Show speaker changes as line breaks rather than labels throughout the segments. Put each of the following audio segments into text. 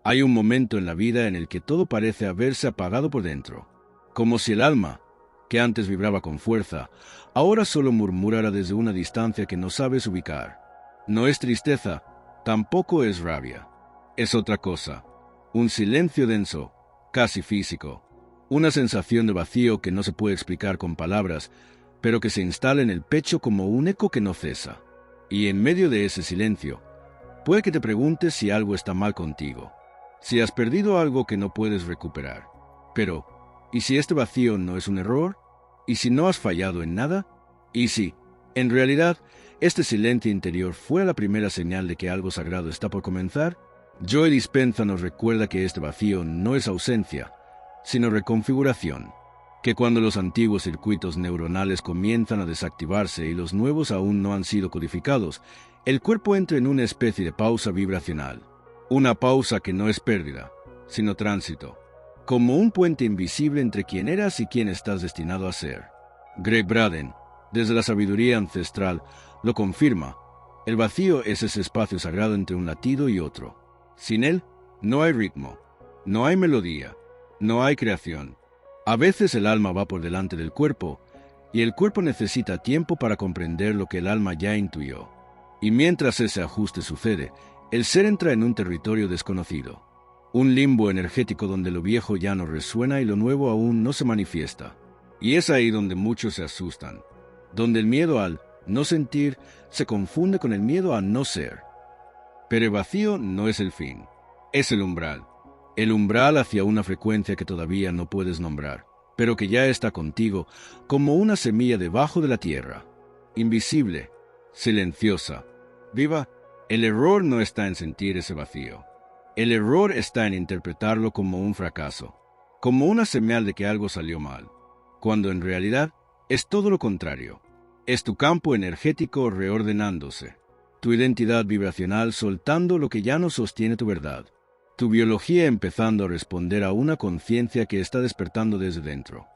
Hay un momento en la vida en el que todo parece haberse apagado por dentro, como si el alma, que antes vibraba con fuerza, ahora solo murmurara desde una distancia que no sabes ubicar. No es tristeza, tampoco es rabia. Es otra cosa. Un silencio denso, casi físico. Una sensación de vacío que no se puede explicar con palabras, pero que se instala en el pecho como un eco que no cesa. Y en medio de ese silencio, puede que te preguntes si algo está mal contigo, si has perdido algo que no puedes recuperar. Pero, ¿y si este vacío no es un error? ¿Y si no has fallado en nada? ¿Y si, en realidad, este silencio interior fue la primera señal de que algo sagrado está por comenzar? Joe Dispenza nos recuerda que este vacío no es ausencia, sino reconfiguración, que cuando los antiguos circuitos neuronales comienzan a desactivarse y los nuevos aún no han sido codificados, el cuerpo entra en una especie de pausa vibracional. Una pausa que no es pérdida, sino tránsito, como un puente invisible entre quién eras y quién estás destinado a ser. Greg Braden, desde la sabiduría ancestral, lo confirma. El vacío es ese espacio sagrado entre un latido y otro. Sin él, no hay ritmo, no hay melodía, no hay creación. A veces el alma va por delante del cuerpo, y el cuerpo necesita tiempo para comprender lo que el alma ya intuyó. Y mientras ese ajuste sucede, el ser entra en un territorio desconocido, un limbo energético donde lo viejo ya no resuena y lo nuevo aún no se manifiesta. Y es ahí donde muchos se asustan, donde el miedo al no sentir se confunde con el miedo a no ser. Pero el vacío no es el fin, es el umbral hacia una frecuencia que todavía no puedes nombrar, pero que ya está contigo como una semilla debajo de la tierra, invisible, silenciosa, viva. El error no está en sentir ese vacío. El error está en interpretarlo como un fracaso, como una señal de que algo salió mal, cuando en realidad es todo lo contrario. Es tu campo energético reordenándose, tu identidad vibracional soltando lo que ya no sostiene tu verdad, tu biología empezando a responder a una conciencia que está despertando desde dentro.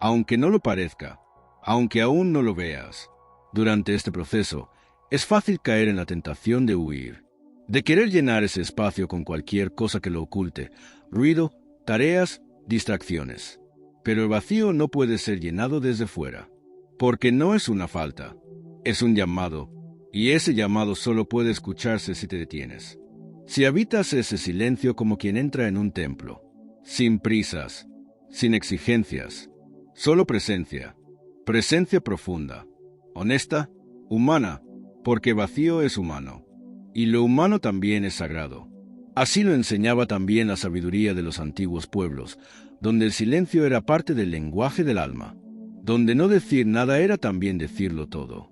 Aunque no lo parezca, aunque aún no lo veas, durante este proceso, es fácil caer en la tentación de huir, de querer llenar ese espacio con cualquier cosa que lo oculte, ruido, tareas, distracciones. Pero el vacío no puede ser llenado desde fuera, porque no es una falta, es un llamado, y ese llamado solo puede escucharse si te detienes. Si habitas ese silencio como quien entra en un templo, sin prisas, sin exigencias, solo presencia, presencia profunda, honesta, humana, porque vacío es humano, y lo humano también es sagrado. Así lo enseñaba también la sabiduría de los antiguos pueblos, donde el silencio era parte del lenguaje del alma, donde no decir nada era también decirlo todo.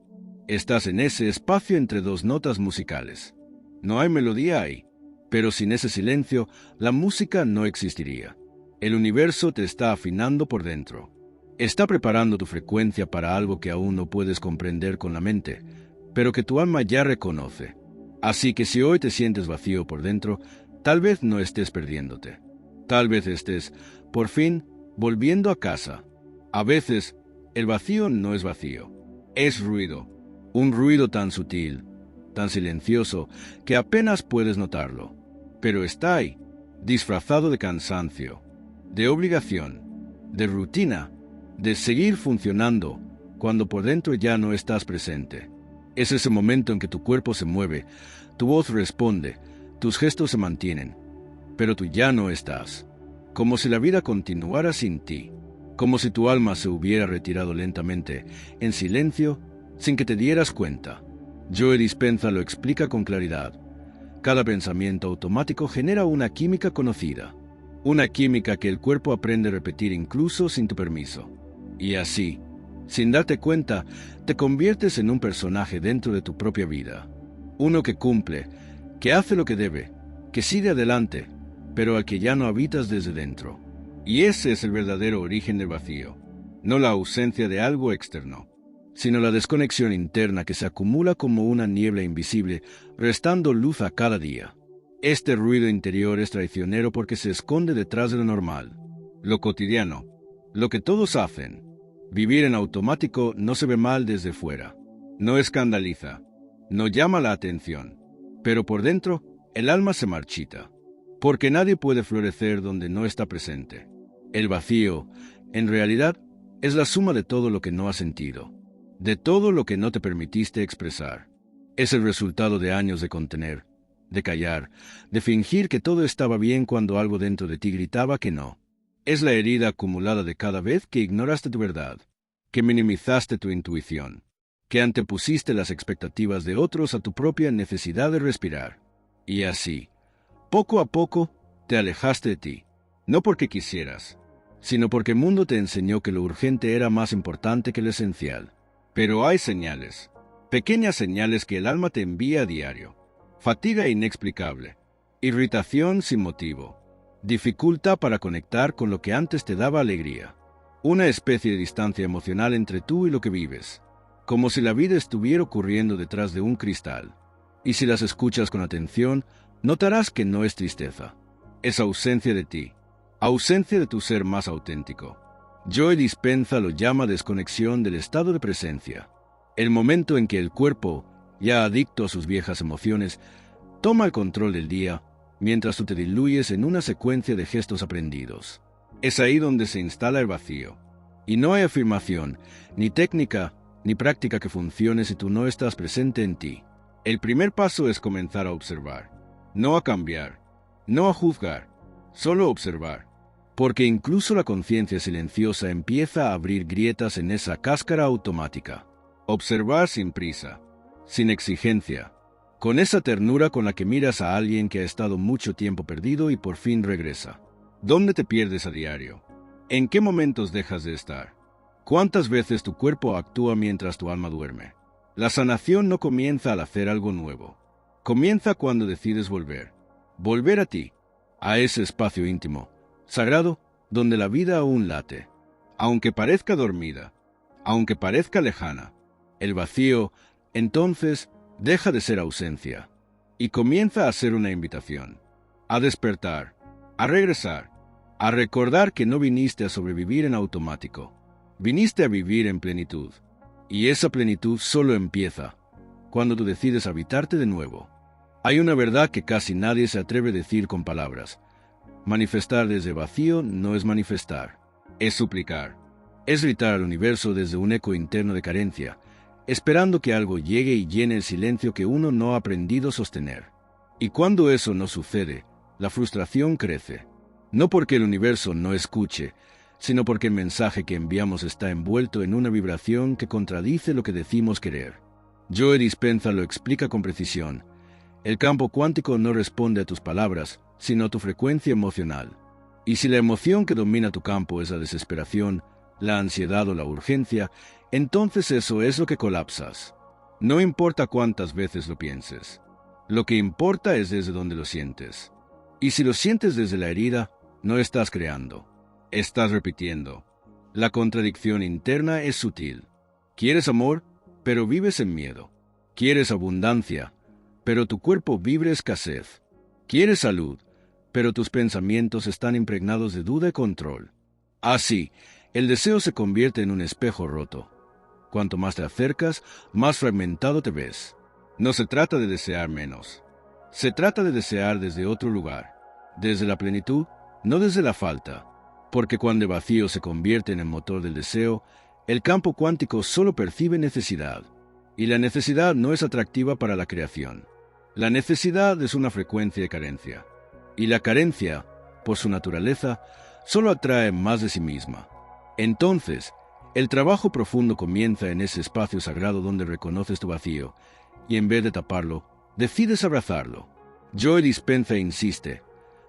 Estás en ese espacio entre dos notas musicales. No hay melodía ahí, pero sin ese silencio, la música no existiría. El universo te está afinando por dentro. Está preparando tu frecuencia para algo que aún no puedes comprender con la mente, pero que tu alma ya reconoce. Así que si hoy te sientes vacío por dentro, tal vez no estés perdiéndote. Tal vez estés, por fin, volviendo a casa. A veces, el vacío no es vacío, es ruido. Un ruido tan sutil, tan silencioso, que apenas puedes notarlo. Pero está ahí, disfrazado de cansancio, de obligación, de rutina, de seguir funcionando, cuando por dentro ya no estás presente. Es ese momento en que tu cuerpo se mueve, tu voz responde, tus gestos se mantienen, pero tú ya no estás. Como si la vida continuara sin ti, como si tu alma se hubiera retirado lentamente, en silencio, sin que te dieras cuenta. Joe Dispenza lo explica con claridad. Cada pensamiento automático genera una química conocida, una química que el cuerpo aprende a repetir incluso sin tu permiso. Y así, sin darte cuenta, te conviertes en un personaje dentro de tu propia vida. Uno que cumple, que hace lo que debe, que sigue adelante, pero al que ya no habitas desde dentro. Y ese es el verdadero origen del vacío, no la ausencia de algo externo, sino la desconexión interna que se acumula como una niebla invisible, restando luz a cada día. Este ruido interior es traicionero porque se esconde detrás de lo normal, lo cotidiano, lo que todos hacen. Vivir en automático no se ve mal desde fuera, no escandaliza, no llama la atención, pero por dentro el alma se marchita. porque nadie puede florecer donde no está presente. El vacío, en realidad, es la suma de todo lo que no has sentido, de todo lo que no te permitiste expresar. Es el resultado de años de contener, de callar, de fingir que todo estaba bien cuando algo dentro de ti gritaba que no. Es la herida acumulada de cada vez que ignoraste tu verdad, que minimizaste tu intuición, que antepusiste las expectativas de otros a tu propia necesidad de respirar. Y así, poco a poco, te alejaste de ti, no porque quisieras, sino porque el mundo te enseñó que lo urgente era más importante que lo esencial. Pero hay señales, pequeñas señales que el alma te envía a diario. Fatiga inexplicable, irritación sin motivo, dificultad para conectar con lo que antes te daba alegría. Una especie de distancia emocional entre tú y lo que vives, como si la vida estuviera ocurriendo detrás de un cristal. Y si las escuchas con atención, notarás que no es tristeza, es ausencia de ti, ausencia de tu ser más auténtico. Joe Dispenza lo llama desconexión del estado de presencia, el momento en que el cuerpo, ya adicto a sus viejas emociones, toma el control del día, mientras tú te diluyes en una secuencia de gestos aprendidos. Es ahí donde se instala el vacío, y no hay afirmación, ni técnica, ni práctica que funcione si tú no estás presente en ti. El primer paso es comenzar a observar, no a cambiar, no a juzgar, solo observar, porque incluso la conciencia silenciosa empieza a abrir grietas en esa cáscara automática. Observar sin prisa, sin exigencia, con esa ternura con la que miras a alguien que ha estado mucho tiempo perdido y por fin regresa. ¿Dónde te pierdes a diario? ¿En qué momentos dejas de estar? ¿Cuántas veces tu cuerpo actúa mientras tu alma duerme? La sanación no comienza al hacer algo nuevo. Comienza cuando decides volver. Volver a ti, a ese espacio íntimo, sagrado, donde la vida aún late. Aunque parezca dormida, aunque parezca lejana, el vacío, entonces, deja de ser ausencia y comienza a ser una invitación, a despertar, a regresar, a recordar que no viniste a sobrevivir en automático, viniste a vivir en plenitud, y esa plenitud solo empieza cuando tú decides habitarte de nuevo. Hay una verdad que casi nadie se atreve a decir con palabras. Manifestar desde vacío no es manifestar, es suplicar, es gritar al universo desde un eco interno de carencia, esperando que algo llegue y llene el silencio que uno no ha aprendido a sostener. Y cuando eso no sucede, la frustración crece, no porque el universo no escuche, sino porque el mensaje que enviamos está envuelto en una vibración que contradice lo que decimos querer. Joe Dispenza lo explica con precisión. El campo cuántico no responde a tus palabras, sino a tu frecuencia emocional. Y si la emoción que domina tu campo es la desesperación, la ansiedad o la urgencia, entonces eso es lo que colapsas. No importa cuántas veces lo pienses. Lo que importa es desde donde lo sientes. Y si lo sientes desde la herida, no estás creando. Estás repitiendo. La contradicción interna es sutil. Quieres amor, pero vives en miedo. Quieres abundancia, pero tu cuerpo vibra escasez. Quieres salud, pero tus pensamientos están impregnados de duda y control. Así, el deseo se convierte en un espejo roto. Cuanto más te acercas, más fragmentado te ves. No se trata de desear menos. Se trata de desear desde otro lugar, desde la plenitud, no desde la falta. Porque cuando el vacío se convierte en el motor del deseo, el campo cuántico solo percibe necesidad. Y la necesidad no es atractiva para la creación. La necesidad es una frecuencia de carencia. Y la carencia, por su naturaleza, solo atrae más de sí misma. Entonces, el trabajo profundo comienza en ese espacio sagrado donde reconoces tu vacío, y en vez de taparlo, decides abrazarlo. Joe Dispenza insiste,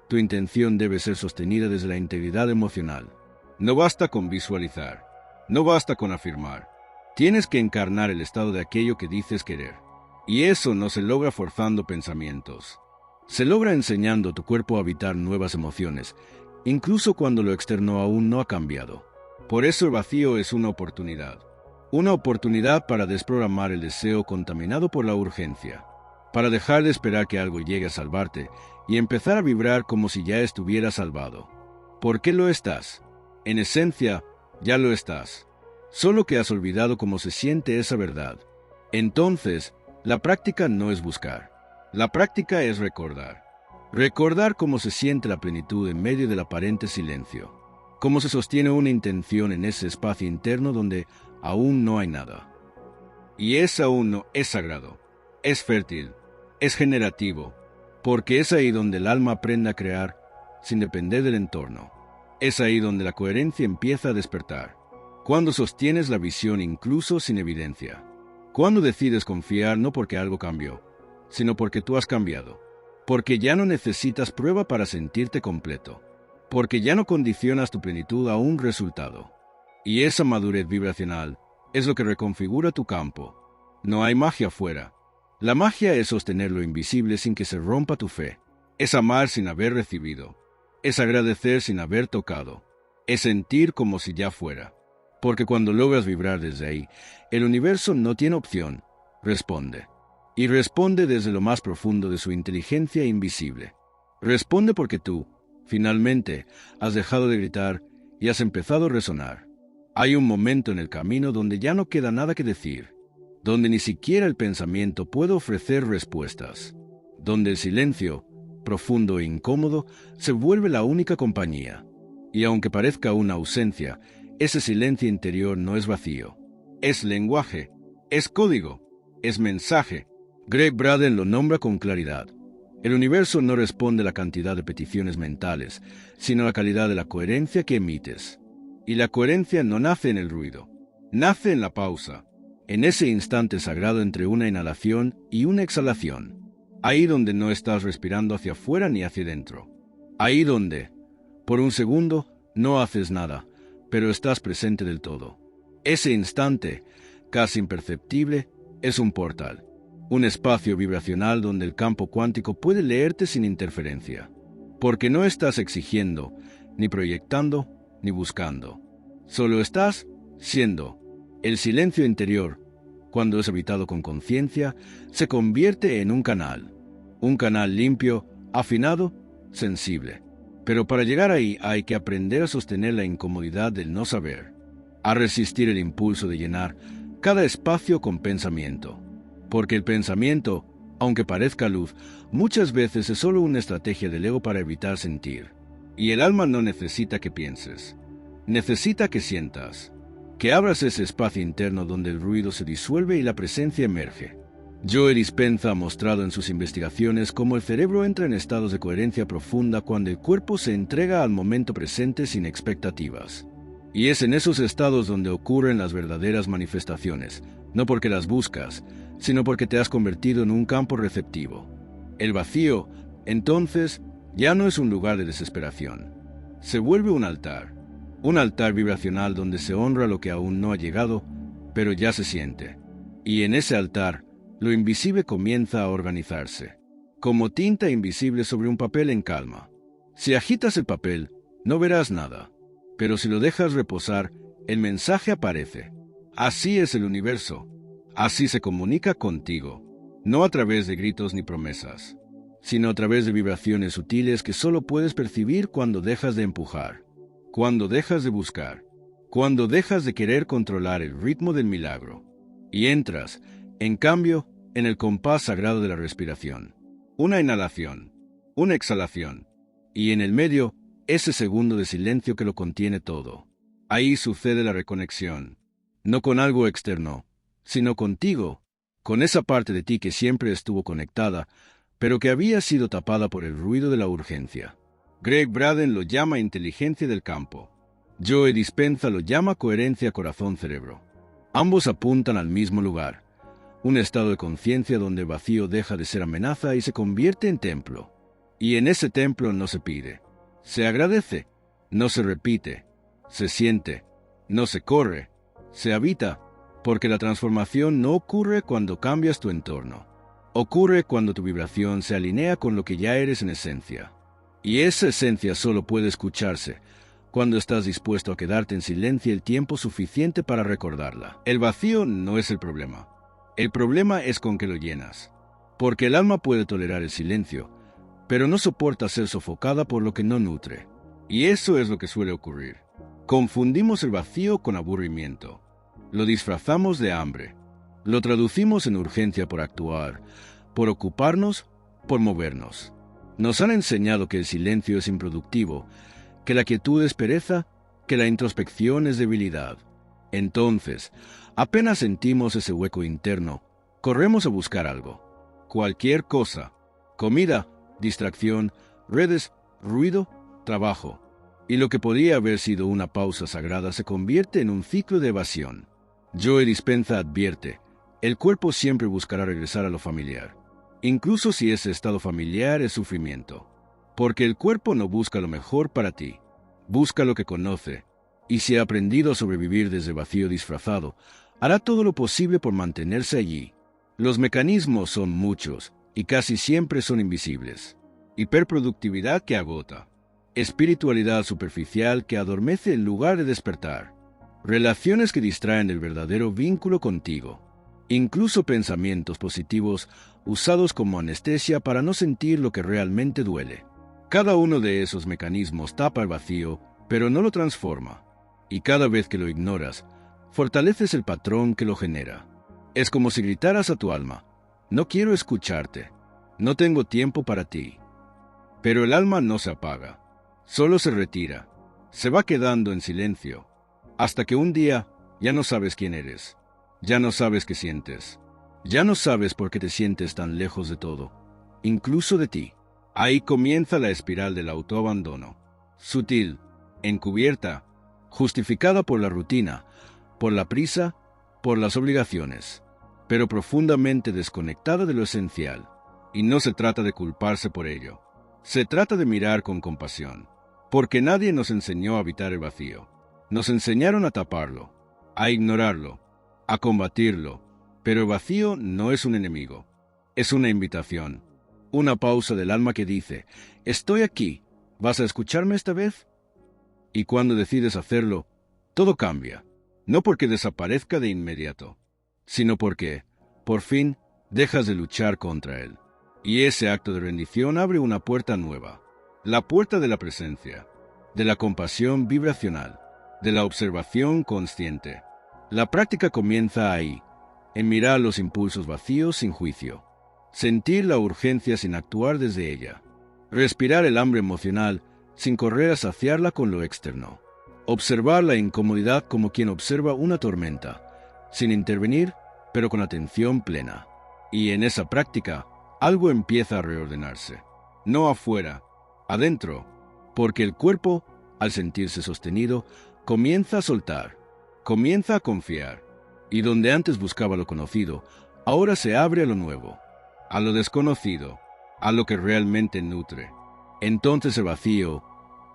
tu intención debe ser sostenida desde la integridad emocional. No basta con visualizar, no basta con afirmar. Tienes que encarnar el estado de aquello que dices querer. Y eso no se logra forzando pensamientos. Se logra enseñando a tu cuerpo a habitar nuevas emociones, incluso cuando lo externo aún no ha cambiado. Por eso el vacío es una oportunidad para desprogramar el deseo contaminado por la urgencia, para dejar de esperar que algo llegue a salvarte y empezar a vibrar como si ya estuvieras salvado. ¿Por qué lo estás? En esencia, ya lo estás, solo que has olvidado cómo se siente esa verdad. Entonces, la práctica no es buscar, la práctica es recordar. Recordar cómo se siente la plenitud en medio del aparente silencio. Cómo se sostiene una intención en ese espacio interno donde aún no hay nada. Y ese aún no es sagrado, es fértil, es generativo, porque es ahí donde el alma aprende a crear sin depender del entorno. Es ahí donde la coherencia empieza a despertar. Cuando sostienes la visión incluso sin evidencia. Cuando decides confiar no porque algo cambió, sino porque tú has cambiado. Porque ya no necesitas prueba para sentirte completo. Porque ya no condicionas tu plenitud a un resultado. Y esa madurez vibracional es lo que reconfigura tu campo. No hay magia afuera. La magia es sostener lo invisible sin que se rompa tu fe. Es amar sin haber recibido. Es agradecer sin haber tocado. Es sentir como si ya fuera. Porque cuando logras vibrar desde ahí, el universo no tiene opción. Responde. Y responde desde lo más profundo de su inteligencia invisible. Responde porque tú, finalmente, has dejado de gritar y has empezado a resonar. Hay un momento en el camino donde ya no queda nada que decir, donde ni siquiera el pensamiento puede ofrecer respuestas, donde el silencio, profundo e incómodo, se vuelve la única compañía. Y aunque parezca una ausencia, ese silencio interior no es vacío. Es lenguaje, es código, es mensaje. Gregg Braden lo nombra con claridad. El universo no responde a la cantidad de peticiones mentales, sino a la calidad de la coherencia que emites. Y la coherencia no nace en el ruido, nace en la pausa, en ese instante sagrado entre una inhalación y una exhalación. Ahí donde no estás respirando hacia afuera ni hacia dentro. Ahí donde, por un segundo, no haces nada, pero estás presente del todo. Ese instante, casi imperceptible, es un portal. Un espacio vibracional donde el campo cuántico puede leerte sin interferencia. Porque no estás exigiendo, ni proyectando, ni buscando. Solo estás siendo. El silencio interior, cuando es habitado con conciencia, se convierte en un canal limpio, afinado, sensible. Pero para llegar ahí hay que aprender a sostener la incomodidad del no saber, a resistir el impulso de llenar cada espacio con pensamiento. Porque el pensamiento, aunque parezca luz, muchas veces es solo una estrategia del ego para evitar sentir. Y el alma no necesita que pienses, necesita que sientas, que abras ese espacio interno donde el ruido se disuelve y la presencia emerge. Joe Dispenza ha mostrado en sus investigaciones cómo el cerebro entra en estados de coherencia profunda cuando el cuerpo se entrega al momento presente sin expectativas. Y es en esos estados donde ocurren las verdaderas manifestaciones, no porque las buscas, sino porque te has convertido en un campo receptivo. El vacío, entonces, ya no es un lugar de desesperación. Se vuelve un altar vibracional donde se honra lo que aún no ha llegado, pero ya se siente. Y en ese altar, lo invisible comienza a organizarse, como tinta invisible sobre un papel en calma. Si agitas el papel, no verás nada, pero si lo dejas reposar, el mensaje aparece. Así es el universo. Así se comunica contigo, no a través de gritos ni promesas, sino a través de vibraciones sutiles que solo puedes percibir cuando dejas de empujar, cuando dejas de buscar, cuando dejas de querer controlar el ritmo del milagro. Y entras, en cambio, en el compás sagrado de la respiración. Una inhalación, una exhalación, y en el medio, ese segundo de silencio que lo contiene todo. Ahí sucede la reconexión, no con algo externo, sino contigo, con esa parte de ti que siempre estuvo conectada, pero que había sido tapada por el ruido de la urgencia. Gregg Braden lo llama inteligencia del campo. Joe Dispenza lo llama coherencia corazón-cerebro. Ambos apuntan al mismo lugar, un estado de conciencia donde el vacío deja de ser amenaza y se convierte en templo. Y en ese templo no se pide, se agradece, no se repite, se siente, no se corre, se habita. Porque la transformación no ocurre cuando cambias tu entorno. Ocurre cuando tu vibración se alinea con lo que ya eres en esencia. Y esa esencia solo puede escucharse cuando estás dispuesto a quedarte en silencio el tiempo suficiente para recordarla. El vacío no es el problema. El problema es con que lo llenas. Porque el alma puede tolerar el silencio, pero no soporta ser sofocada por lo que no nutre. Y eso es lo que suele ocurrir. Confundimos el vacío con aburrimiento. Lo disfrazamos de hambre. Lo traducimos en urgencia por actuar, por ocuparnos, por movernos. Nos han enseñado que el silencio es improductivo, que la quietud es pereza, que la introspección es debilidad. Entonces, apenas sentimos ese hueco interno, corremos a buscar algo. Cualquier cosa. Comida, distracción, redes, ruido, trabajo. Y lo que podría haber sido una pausa sagrada se convierte en un ciclo de evasión. Joe Dispenza advierte, el cuerpo siempre buscará regresar a lo familiar, incluso si ese estado familiar es sufrimiento. Porque el cuerpo no busca lo mejor para ti, busca lo que conoce, y si ha aprendido a sobrevivir desde vacío disfrazado, hará todo lo posible por mantenerse allí. Los mecanismos son muchos, y casi siempre son invisibles. Hiperproductividad que agota. Espiritualidad superficial que adormece en lugar de despertar. Relaciones que distraen del verdadero vínculo contigo. Incluso pensamientos positivos usados como anestesia para no sentir lo que realmente duele. Cada uno de esos mecanismos tapa el vacío, pero no lo transforma. Y cada vez que lo ignoras, fortaleces el patrón que lo genera. Es como si gritaras a tu alma, no quiero escucharte, no tengo tiempo para ti. Pero el alma no se apaga, solo se retira, se va quedando en silencio, hasta que un día ya no sabes quién eres, ya no sabes qué sientes, ya no sabes por qué te sientes tan lejos de todo, incluso de ti. Ahí comienza la espiral del autoabandono, sutil, encubierta, justificada por la rutina, por la prisa, por las obligaciones, pero profundamente desconectada de lo esencial. Y no se trata de culparse por ello. Se trata de mirar con compasión, porque nadie nos enseñó a habitar el vacío. Nos enseñaron a taparlo, a ignorarlo, a combatirlo, pero el vacío no es un enemigo, es una invitación, una pausa del alma que dice, estoy aquí, ¿vas a escucharme esta vez? Y cuando decides hacerlo, todo cambia, no porque desaparezca de inmediato, sino porque, por fin, dejas de luchar contra él. Y ese acto de rendición abre una puerta nueva, la puerta de la presencia, de la compasión vibracional, de la observación consciente. La práctica comienza ahí, en mirar los impulsos vacíos sin juicio, sentir la urgencia sin actuar desde ella, respirar el hambre emocional sin correr a saciarla con lo externo, observar la incomodidad como quien observa una tormenta, sin intervenir, pero con atención plena. Y en esa práctica, algo empieza a reordenarse, no afuera, adentro, porque el cuerpo, al sentirse sostenido, comienza a soltar, comienza a confiar, y donde antes buscaba lo conocido, ahora se abre a lo nuevo, a lo desconocido, a lo que realmente nutre. Entonces el vacío,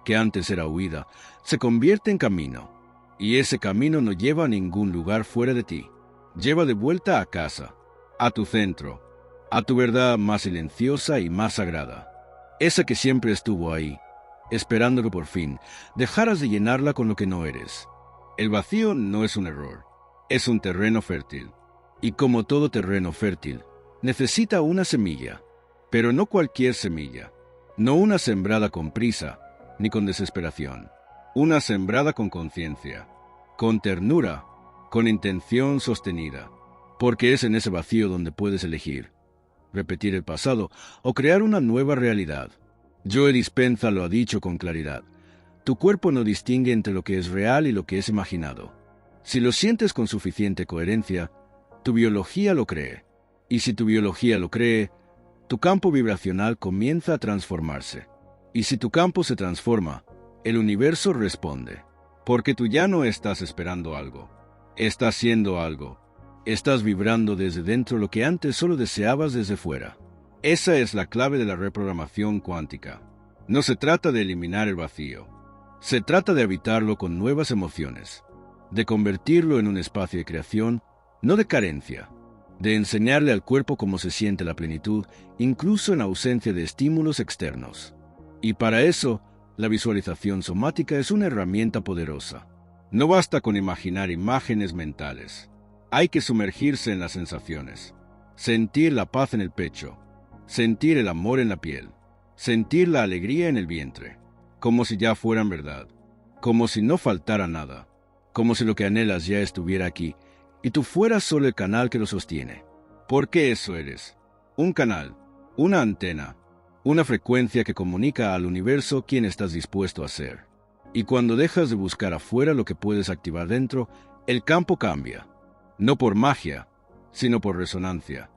que antes era huida, se convierte en camino, y ese camino no lleva a ningún lugar fuera de ti, lleva de vuelta a casa, a tu centro, a tu verdad más silenciosa y más sagrada, esa que siempre estuvo ahí, esperando que por fin dejaras de llenarla con lo que no eres. El vacío no es un error, es un terreno fértil, y como todo terreno fértil, necesita una semilla, pero no cualquier semilla, no una sembrada con prisa, ni con desesperación, una sembrada con conciencia, con ternura, con intención sostenida, porque es en ese vacío donde puedes elegir, repetir el pasado o crear una nueva realidad. Joe Dispenza lo ha dicho con claridad. Tu cuerpo no distingue entre lo que es real y lo que es imaginado. Si lo sientes con suficiente coherencia, tu biología lo cree. Y si tu biología lo cree, tu campo vibracional comienza a transformarse. Y si tu campo se transforma, el universo responde. Porque tú ya no estás esperando algo. Estás siendo algo. Estás vibrando desde dentro lo que antes solo deseabas desde fuera. Esa es la clave de la reprogramación cuántica. No se trata de eliminar el vacío. Se trata de habitarlo con nuevas emociones, de convertirlo en un espacio de creación, no de carencia, de enseñarle al cuerpo cómo se siente la plenitud, incluso en ausencia de estímulos externos. Y para eso, la visualización somática es una herramienta poderosa. No basta con imaginar imágenes mentales. Hay que sumergirse en las sensaciones, sentir la paz en el pecho, sentir el amor en la piel, sentir la alegría en el vientre, como si ya fueran verdad, como si no faltara nada, como si lo que anhelas ya estuviera aquí y tú fueras solo el canal que lo sostiene. Porque eso eres, un canal, una antena, Una frecuencia que comunica al universo quién estás dispuesto a ser. Y cuando dejas de buscar afuera lo que puedes activar dentro, el campo cambia. No por magia, sino por resonancia.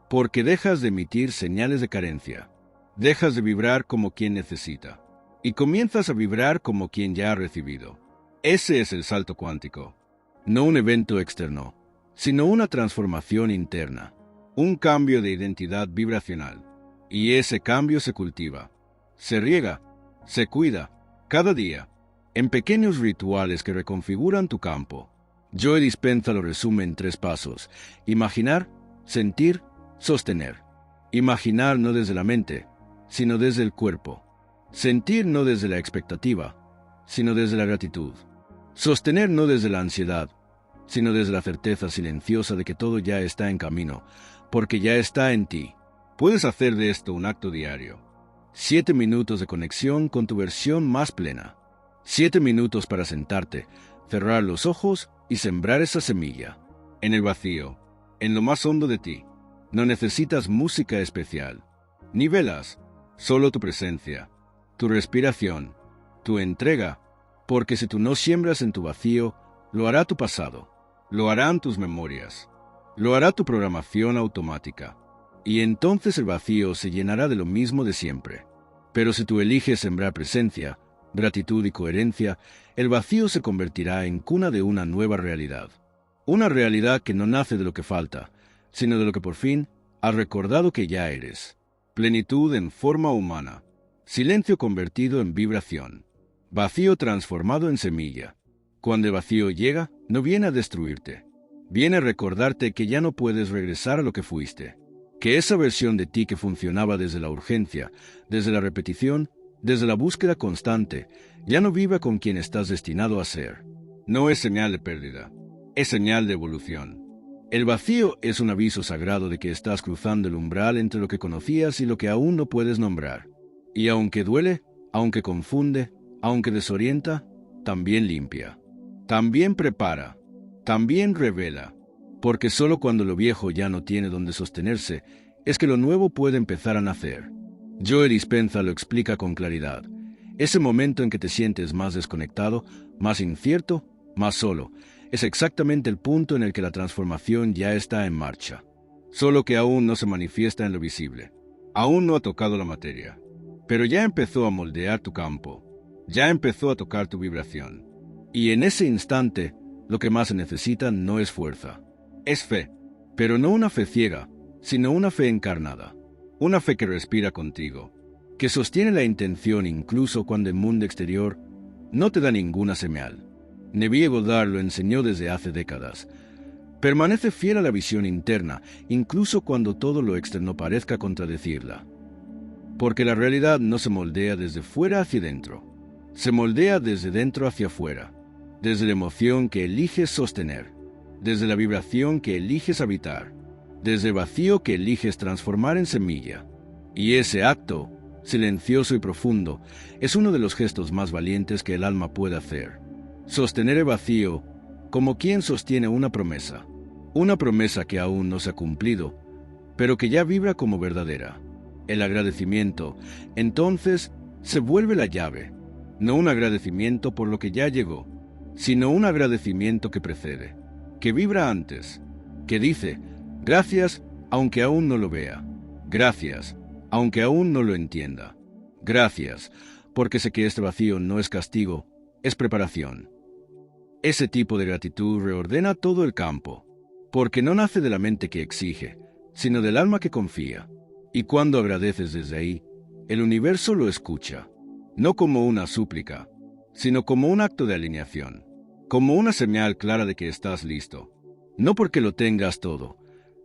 Porque dejas de emitir señales de carencia. Dejas de vibrar como quien necesita. Y comienzas a vibrar como quien ya ha recibido. Ese es el salto cuántico. No un evento externo, sino una transformación interna. Un cambio de identidad vibracional. Y ese cambio se cultiva. Se riega. Se cuida. Cada día. En pequeños rituales que reconfiguran tu campo. Joe Dispenza lo resume en 3 pasos. Imaginar, sentir, sostener. Imaginar no desde la mente, sino desde el cuerpo. Sentir no desde la expectativa, sino desde la gratitud. Sostener no desde la ansiedad, sino desde la certeza silenciosa de que todo ya está en camino, porque ya está en ti. Puedes hacer de esto un acto diario. 7 minutos de conexión con tu versión más plena. 7 minutos para sentarte, cerrar los ojos y sembrar esa semilla. En el vacío, en lo más hondo de ti. No necesitas música especial, ni velas, solo tu presencia, tu respiración, tu entrega, porque si tú no siembras en tu vacío, lo hará tu pasado, lo harán tus memorias, lo hará tu programación automática, y entonces el vacío se llenará de lo mismo de siempre. Pero si tú eliges sembrar presencia, gratitud y coherencia, el vacío se convertirá en cuna de una nueva realidad. Una realidad que no nace de lo que falta, sino de lo que por fin has recordado que ya eres. Plenitud en forma humana. Silencio convertido en vibración. Vacío transformado en semilla. Cuando el vacío llega, no viene a destruirte. Viene a recordarte que ya no puedes regresar a lo que fuiste. Que esa versión de ti que funcionaba desde la urgencia, desde la repetición, desde la búsqueda constante, ya no vive con quien estás destinado a ser. No es señal de pérdida, es señal de evolución. El vacío es un aviso sagrado de que estás cruzando el umbral entre lo que conocías y lo que aún no puedes nombrar. Y aunque duele, aunque confunde, aunque desorienta, también limpia. También prepara, también revela. Porque solo cuando lo viejo ya no tiene donde sostenerse, es que lo nuevo puede empezar a nacer. Joe Dispenza lo explica con claridad. Ese momento en que te sientes más desconectado, más incierto, más solo, es exactamente el punto en el que la transformación ya está en marcha. Solo que aún no se manifiesta en lo visible. Aún no ha tocado la materia. Pero ya empezó a moldear tu campo. Ya empezó a tocar tu vibración. Y en ese instante, lo que más se necesita no es fuerza. Es fe. Pero no una fe ciega, sino una fe encarnada. Una fe que respira contigo. Que sostiene la intención incluso cuando el mundo exterior no te da ninguna señal. Neville Goddard lo enseñó desde hace décadas. Permanece fiel a la visión interna, incluso cuando todo lo externo parezca contradecirla. Porque la realidad no se moldea desde fuera hacia dentro. Se moldea desde dentro hacia afuera. Desde la emoción que eliges sostener. Desde la vibración que eliges habitar. Desde el vacío que eliges transformar en semilla. Y ese acto, silencioso y profundo, es uno de los gestos más valientes que el alma puede hacer. Sostener el vacío como quien sostiene una promesa que aún no se ha cumplido, pero que ya vibra como verdadera. El agradecimiento, entonces, se vuelve la llave, no un agradecimiento por lo que ya llegó, sino un agradecimiento que precede, que vibra antes, que dice, gracias aunque aún no lo vea, gracias aunque aún no lo entienda, gracias porque sé que este vacío no es castigo, es preparación. Ese tipo de gratitud reordena todo el campo, porque no nace de la mente que exige, sino del alma que confía. Y cuando agradeces desde ahí, el universo lo escucha, no como una súplica, sino como un acto de alineación, como una señal clara de que estás listo, no porque lo tengas todo,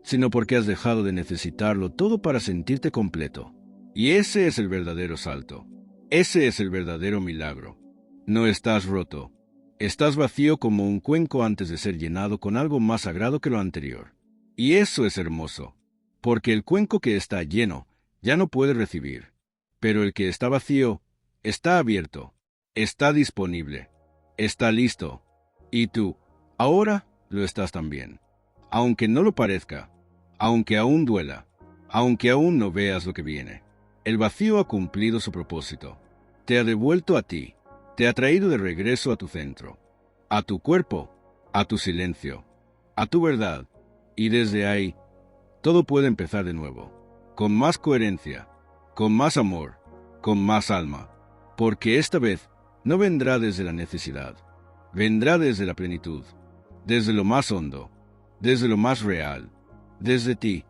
sino porque has dejado de necesitarlo todo para sentirte completo. Y ese es el verdadero salto, ese es el verdadero milagro. No estás roto. Estás vacío como un cuenco antes de ser llenado con algo más sagrado que lo anterior. Y eso es hermoso, porque el cuenco que está lleno ya no puede recibir, pero el que está vacío está abierto, está disponible, está listo, y tú, ahora, lo estás también. Aunque no lo parezca, aunque aún duela, aunque aún no veas lo que viene. El vacío ha cumplido su propósito. Te ha devuelto a ti. Te ha traído de regreso a tu centro, a tu cuerpo, a tu silencio, a tu verdad. Y desde ahí, todo puede empezar de nuevo, con más coherencia, con más amor, con más alma. Porque esta vez no vendrá desde la necesidad, vendrá desde la plenitud, desde lo más hondo, desde lo más real, desde ti.